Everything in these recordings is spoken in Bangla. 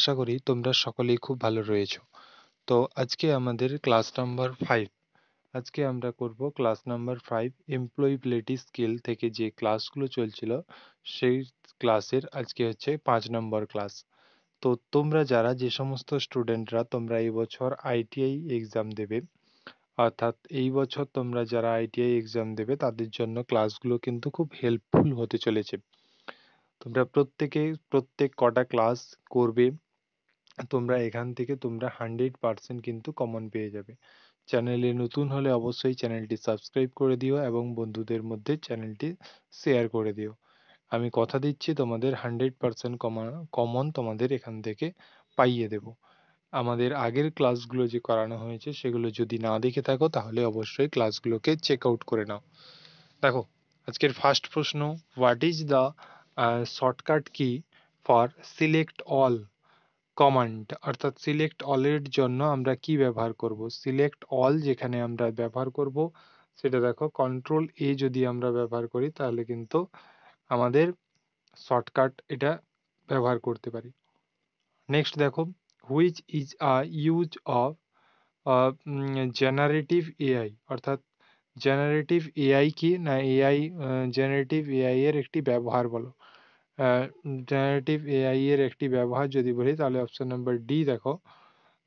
আশা করি তোমরা সকলেই খুব ভালো রয়েছো। তো আজকে আমাদের ক্লাস নাম্বার 5। আজকে আমরা করব ক্লাস নাম্বার 5 এমপ্লয়েবিলিটি স্কিল থেকে যে ক্লাসগুলো চলছিল সেই ক্লাসের আজকে হচ্ছে 5 নম্বর ক্লাস। তো তোমরা যারা যে সমস্ত স্টুডেন্টরা তোমরা এই বছর আইটিআই এক্সাম দেবে, অর্থাৎ এই বছর তোমরা যারা আইটিআই এক্সাম দেবে তাদের জন্য ক্লাসগুলো কিন্তু খুব হেল্পফুল হতে চলেছে। তোমরা প্রত্যেকে প্রত্যেক কটা ক্লাস করবে, তোমরা এখান থেকে তোমরা 100% কিন্তু কমন পেয়ে যাবে। চ্যানেলে নতুন হলে অবশ্যই চ্যানেলটি সাবস্ক্রাইব করে দিও এবং বন্ধুদের মধ্যে চ্যানেলটি শেয়ার করে দিও। আমি কথা দিচ্ছি তোমাদের 100% কমন তোমাদের এখান থেকে পাইয়ে দেব। আমাদের আগের ক্লাসগুলো যে করানো হয়েছে সেগুলো যদি না দেখে থাকো তাহলে অবশ্যই ক্লাসগুলোকে চেক আউট করে নাও। দেখো, আজকের ফার্স্ট প্রশ্ন, what is the shortcut key for select all command, অর্থাৎ সিলেক্ট অল এর জন্য আমরা কি ব্যবহার করব? সিলেক্ট অল যেখানে আমরা ব্যবহার করব সেটা দেখো, কন্ট্রোল এ যদি আমরা ব্যবহার করি তাহলে কিন্তু আমাদের শর্টকাট এটা ব্যবহার করতে পারি। নেক্সট দেখো, which is a use of generative AI, অর্থাৎ জেনারেটিভ এআই কি না, এআই জেনারেটিভ এআই এর একটি ব্যবহার বলো। জেনারেটিভ এআই এর একটি ব্যবহার যদি বলি তাহলে অপশন নাম্বার ডি দেখো,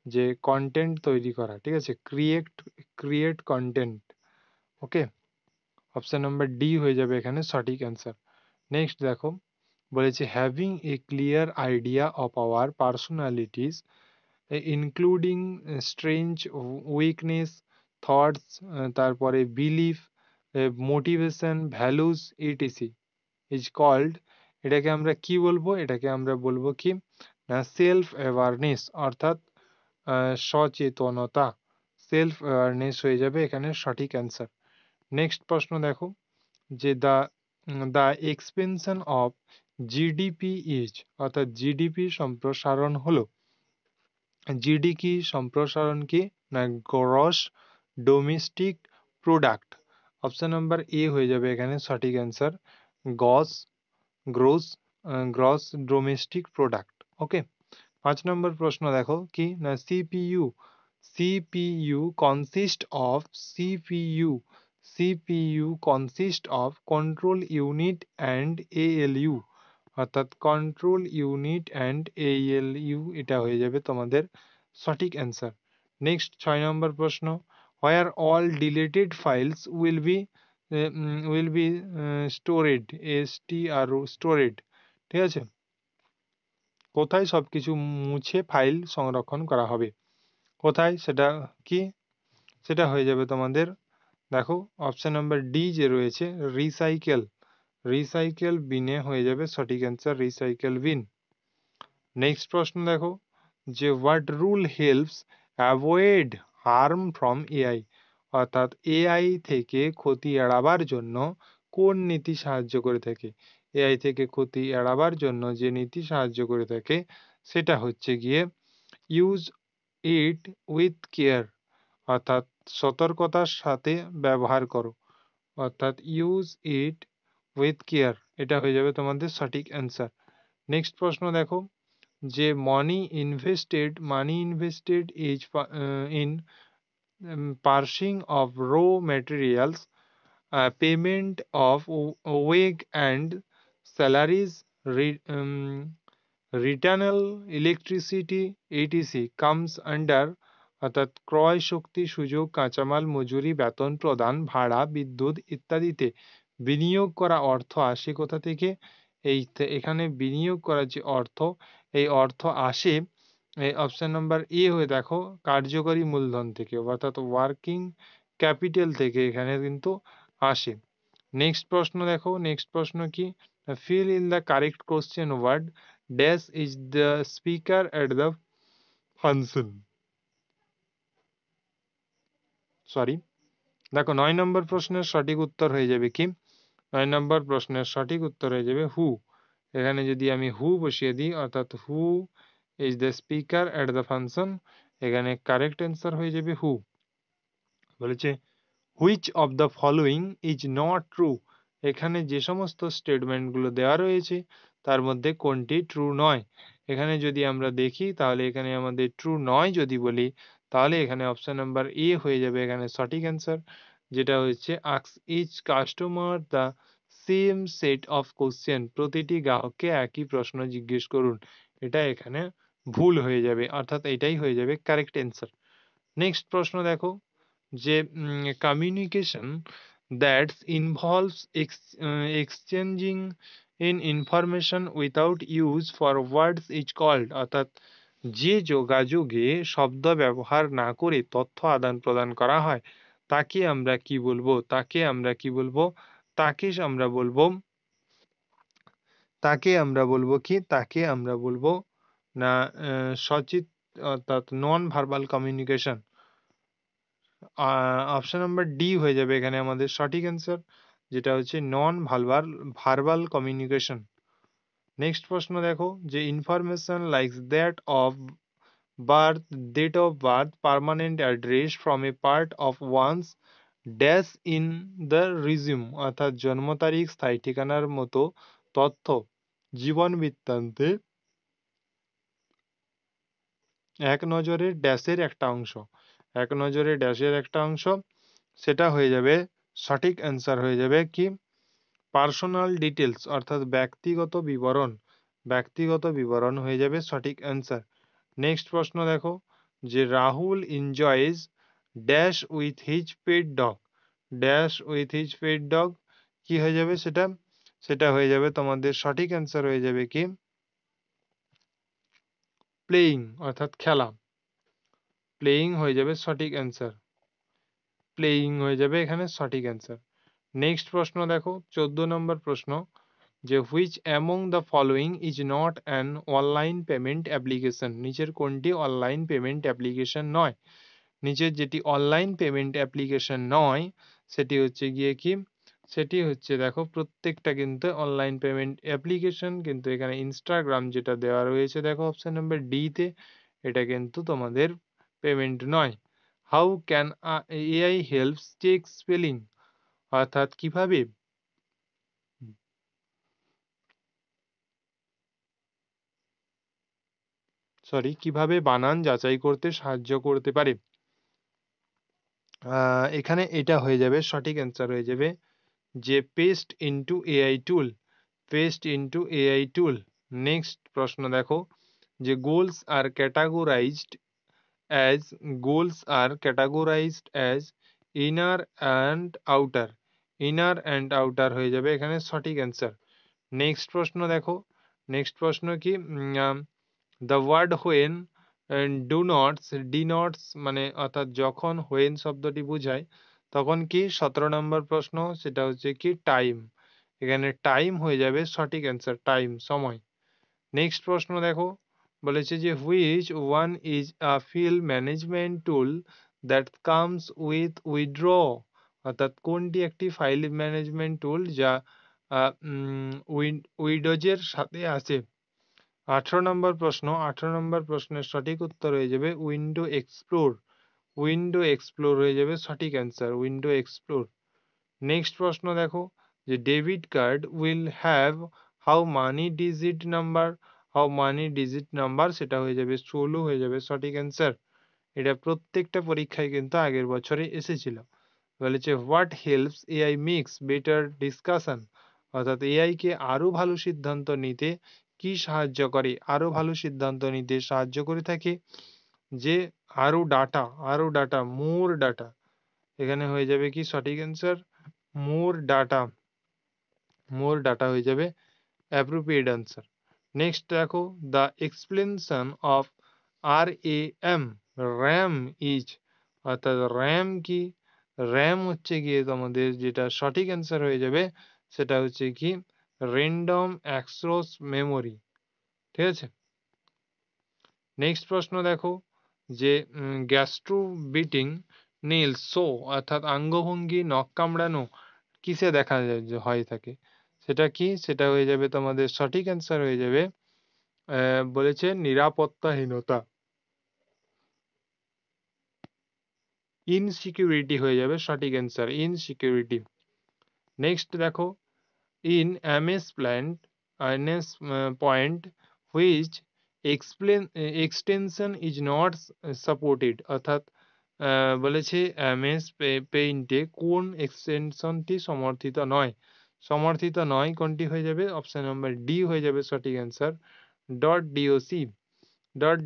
যে কন্টেন্ট তৈরি করা, ঠিক আছে, create content. Okay, option number D হয়ে যাবে এখানে সঠিক অ্যান্সার। নেক্সট দেখো, বলেছে having a clear idea of our personalities including strength, weakness, thoughts, তারপরে belief, motivation, values, ETC is called, এটাকে আমরা কি বলবো? এটাকে আমরা বলবো কি না, সেলফ অ্যাওয়ারনেস, অর্থাৎ সচেতনতা। সেলফ অ্যাওয়ারনেস হয়ে যাবে এখানে সঠিক অ্যান্সার। নেক্সট প্রশ্ন দেখো, যে the expansion of GDP is, অর্থাৎ জিডিপি সম্প্রসারণ হলো। জিডি কি সম্প্রসারণ কি না, gross domestic product. Option number A হয়ে যাবে এখানে সঠিক অ্যান্সার, গস গ্রোস গ্রস ডোমেস্টিক প্রোডাক্ট। ওকে, 5 নম্বর প্রশ্ন দেখো কি না, CPU consist of, CPU consist of control unit and ALU, অর্থাৎ কন্ট্রোল ইউনিট অ্যান্ড এএলইউ, এটা হয়ে যাবে তোমাদের সঠিক অ্যান্সার। নেক্সট 6 নম্বর প্রশ্ন, where all deleted files will be storeyed, storeyed, ঠিক আছে, কোথায় সবকিছু মুছে ফাইল সংরক্ষণ করা হবে? কোথায় সেটা কি? সেটা হয়ে যাবে তোমাদের দেখো, অপশন নাম্বার ডি যে রয়েছে, রিসাইকেল, রিসাইকেল বিনে হয়ে যাবে সঠিক অ্যান্সার, রিসাইকেল বিন। নেক্সট প্রশ্ন দেখো, যে what role helps avoid harm from AI, অর্থাৎ এআই থেকে ক্ষতি এড়াবার জন্য কোন নীতি সাহায্য করে থাকে? এআই থেকে ক্ষতি এড়াবার জন্য যে নীতি সাহায্য করে থাকে সেটা হচ্ছে গিয়ে ইউজ ইট উইথ কেয়ার, অর্থাৎ সতর্কতার সাথে ব্যবহার করো, অর্থাৎ ইউজ ইট উইথ কেয়ার, এটা হয়ে যাবে তোমাদের সঠিক অ্যান্সার। নেক্সট প্রশ্ন দেখো, যে money invested is in purchasing of raw materials, payment of wage and salaries, রিটার্নাল ইলেকট্রিসিটি, ইটিসি কামস আন্ডার, অর্থাৎ ক্রয় শক্তি, সুযোগ, কাঁচামাল, মজুরি, বেতন প্রদান, ভাড়া, বিদ্যুৎ ইত্যাদিতে বিনিয়োগ করা অর্থ আসে কোথা থেকে? এখানে বিনিয়োগ করার যে অর্থ, এই অর্থ আসে এই অপশন নাম্বার এ হয়ে দেখো, কার্যকরী মূলধন থেকে, অর্থাৎ ওয়ার্কিং ক্যাপিটাল থেকে এখানে কিন্তু আসে। নেক্সট প্রশ্ন দেখো, নেক্সট প্রশ্ন কি, fill in the correct question word dash is the speaker at the function, sorry দেখো 9 নম্বর প্রশ্নের সঠিক উত্তর হয়ে যাবে কি, 9 নম্বর প্রশ্নের সঠিক উত্তর হয়ে যাবে হু। এখানে যদি আমি হু বসিয়ে দিই, অর্থাৎ who is the speaker at the function, এখানে কারেক্ট অ্যান্সার হয়ে যাবে হু। বলেছে which of the following is not true, এখানে যে সমস্ত স্টেটমেন্টগুলো দেওয়া রয়েছে তার মধ্যে কোনটি ট্রু নয়? এখানে যদি আমরা দেখি তাহলে এখানে আমাদের ট্রু নয় যদি বলি, তাহলে এখানে অপশন নাম্বার এ হয়ে যাবে এখানে সঠিক অ্যান্সার, যেটা হচ্ছে ask each customer the same set of question, প্রতিটি গ্রাহককে একই প্রশ্ন জিজ্ঞেস করুন। এটা এখানে ভুল হয়ে যাবে, অর্থাৎ এটাই হয়ে যাবে কারেক্ট অ্যান্সার। নেক্সট প্রশ্ন দেখো, যে communication that involves exchanging in information without use for words is called, অর্থাৎ যে যোগাযোগে শব্দ ব্যবহার না করে তথ্য আদান প্রদান করা হয় তাকে আমরা কি বলবো, তাকে আমরা কি বলবো, তাকে আমরা বলবো, তাকে আমরা বলবো কি, তাকে আমরা বলবো না সচিত, অর্থাৎ non verbal communication. Option number D হয়ে যাবে এখানে আমাদের সঠিক অ্যান্সার, যেটা হচ্ছে non verbal verbal communication. Next প্রশ্ন দেখো, যে information like that of birth, date of birth, permanent address from a part of one's dash in the resume, অর্থাৎ জন্ম তারিখ, স্থায়ী ঠিকানার মতো তথ্য জীবন বৃত্তান্তে এক নজরে ড্যাশের একটা অংশ, এক নজরে ড্যাশের একটা অংশ, সেটা হয়ে যাবে সঠিক অ্যান্সার হয়ে যাবে কি পার্সোনাল ডিটেলস, অর্থাৎ ব্যক্তিগত বিবরণ, ব্যক্তিগত বিবরণ হয়ে যাবে সঠিক অ্যান্সার। নেক্সট প্রশ্ন দেখো, যে Rahul enjoys dash with his pet dog, dash with his pet dog কি হয়ে যাবে সেটা, সেটা হয়ে যাবে তোমাদের সঠিক অ্যান্সার হয়ে যাবে কি প্লেয়িং, অর্থাৎ খেলা, প্লেয়িং হয়ে যাবে সঠিক অ্যান্সার, প্লেয়িং হয়ে যাবে এখানে সঠিক অ্যান্সার। নেক্সট প্রশ্ন দেখো 14 নম্বর প্রশ্ন, যে which among the following is not an online payment application, নিচের কোনটি অনলাইন পেমেন্ট অ্যাপ্লিকেশন নয়, নিচের যেটি অনলাইন পেমেন্ট অ্যাপ্লিকেশন নয় সেটি হচ্ছে গিয়ে কি, সেটি হচ্ছে দেখো প্রত্যেকটা কিন্তু অনলাইন পেমেন্ট অ্যাপ্লিকেশন, কিন্তু এখানে ইনস্টাগ্রাম যেটা দেওয়া রয়েছে দেখো অপশন নাম্বার ডি তে, এটা কিন্তু তোমাদের পেমেন্ট নয়। How can AI helps check spelling, অর্থাৎ কিভাবে, কিভাবে বানান যাচাই করতে সাহায্য করতে পারে, এখানে এটা হয়ে যাবে সঠিক অ্যান্সার হয়ে যাবে যে paste into AI tool, paste into AI tool. Next প্রশ্ন দেখো, যে goals are categorized as, goals are categorized as inner and outer, inner and outer হয়ে যাবে এখানে সঠিক অ্যান্সার। নেক্সট প্রশ্ন দেখো, নেক্সট প্রশ্ন কি, দ্য ওয়ার্ড হোয়েন ডু নটস, ডিনটস মানে অর্থাৎ যখন হোয়েন শব্দটি বোঝায় তখন কি, 17 নম্বর প্রশ্ন, সেটা হচ্ছে কি টাইম, এখানে টাইম হয়ে যাবে সঠিক অ্যান্সার, টাইম সময়। নেক্সট প্রশ্ন দেখো, বলেছে যে which one is a file management tool that comes with withdraw, অর্থাৎ কোনটি একটি ফাইল ম্যানেজমেন্ট টুল যা উইন্ডোজের সাথে আছে। 18 নম্বর প্রশ্ন, 18 নম্বর প্রশ্নের সঠিক উত্তর হয়ে যাবে উইন্ডো এক্সপ্লোর, উইন্ডো এক্সপ্লোর হয়ে যাবে সঠিক অ্যান্সার, উইন্ডো এক্সপ্লোর। নেক্সট প্রশ্ন দেখো, যে debit card will have how money digit number, how money digit number সেটা হয়ে যাবে 16 হয়ে যাবে সঠিক অ্যান্সার। এটা প্রত্যেকটা পরীক্ষায় কিন্তু আগের বছরে এসেছিল। বলেছে what helps AI mix better discussion, অর্থাৎ এআই কে আরো ভালো সিদ্ধান্ত নিতে কি সাহায্য করে, আরো ভালো সিদ্ধান্ত নিতে সাহায্য করে থাকে, যে আরো ডাটা, আরো ডাটা, মোর ডাটা, এখানে হয়ে যাবে কি সঠিক answer more data, more data হয়ে যাবে অ্যাপ্রোপ্রিয়েট অ্যান্সার। নেক্সট দেখো, the explanation of R A M, RAM is, অর্থাৎ র্যাম কি, র্যাম হচ্ছে গিয়ে তোমাদের যেটা সঠিক অ্যান্সার হয়ে যাবে সেটা হচ্ছে কি র্যান্ডম অ্যাক্সেস মেমোরি, ঠিক আছে। নেক্সট প্রশ্ন দেখো, যে গ্যাস্ট্রো বিটিং নেলস শো, অর্থাৎ আঙ্গভঙ্গি নখ কামড়ানো কিসে দেখা যায় যে হয়ে থাকে, সেটা কি, সেটা হয়ে যাবে তোমাদের সঠিক অ্যান্সার হয়ে যাবে বলেছে নিরাপত্তাহীনতা, ইনসিকিউরিটি হয়ে যাবে সঠিক অ্যান্সার, ইনসিকিউরিটি। নেক্সট দেখো, in MS plant, NS point which extension is not supported, অর্থাৎ বলেছে এমএস পেইন্টে কোন এক্সটেনশনটি সমর্থিত নয় কোনটি হয়ে যাবে? অপশন নাম্বার ডি হয়ে যাবে সঠিক অ্যান্সার, ডট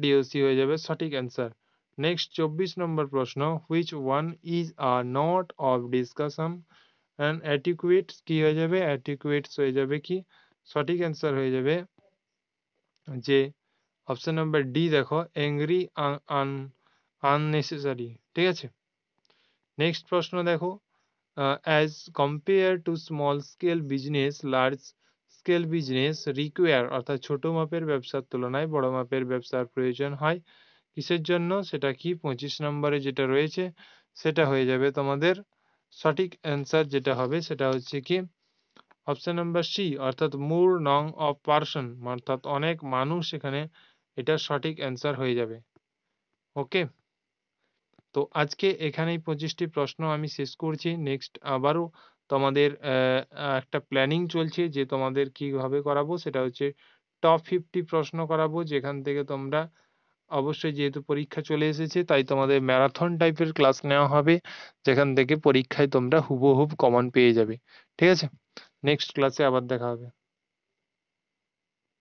ডিওসি হয়ে যাবে সঠিক অ্যান্সার। নেক্সট 24 নম্বর প্রশ্ন, which one is not of discussion and etiquettes কি হয়ে যাবে? অ্যাটিকুয়েটস হয়ে যাবে কি? সঠিক অ্যান্সার হয়ে যাবে যে অপশন নাম্বার ডি, দেখো অ্যাংরি আননেসেসারি, ঠিক আছে। নেক্সট প্রশ্ন দেখো, as compare to small scale business large scale business require, অর্থাৎ ছোট মাপের ব্যবসার তুলনায় বড় মাপের ব্যবসার প্রয়োজন হয় কিসের জন্য? সেটা কি 25 নম্বরে যেটা রয়েছে সেটা হয়ে যাবে তোমাদের সঠিক অ্যান্সার, যেটা হবে সেটা হচ্ছে কি অপশন নাম্বার সি, অর্থাৎ মোর নং অফ পার্সন, অর্থাৎ অনেক মানুষ এখানে এটা সঠিক অ্যান্সার হয়ে যাবে। ওকে, তো আজকে এখানেই 25টি প্রশ্ন আমি শেষ করছি। নেক্সট আবারও তোমাদের একটা প্ল্যানিং চলছে যে তোমাদের কিভাবে করাবো, সেটা হচ্ছে টপ 50 প্রশ্ন করাবো, যেখান থেকে তোমরা অবশ্যই, যেহেতু পরীক্ষা চলে এসেছে তাই তোমাদের ম্যারাথন টাইপের ক্লাস নেওয়া হবে, যেখান থেকে পরীক্ষায় তোমরা হুবহুব কমন পেয়ে যাবে। ঠিক আছে, নেক্সট ক্লাসে আবার দেখা হবে।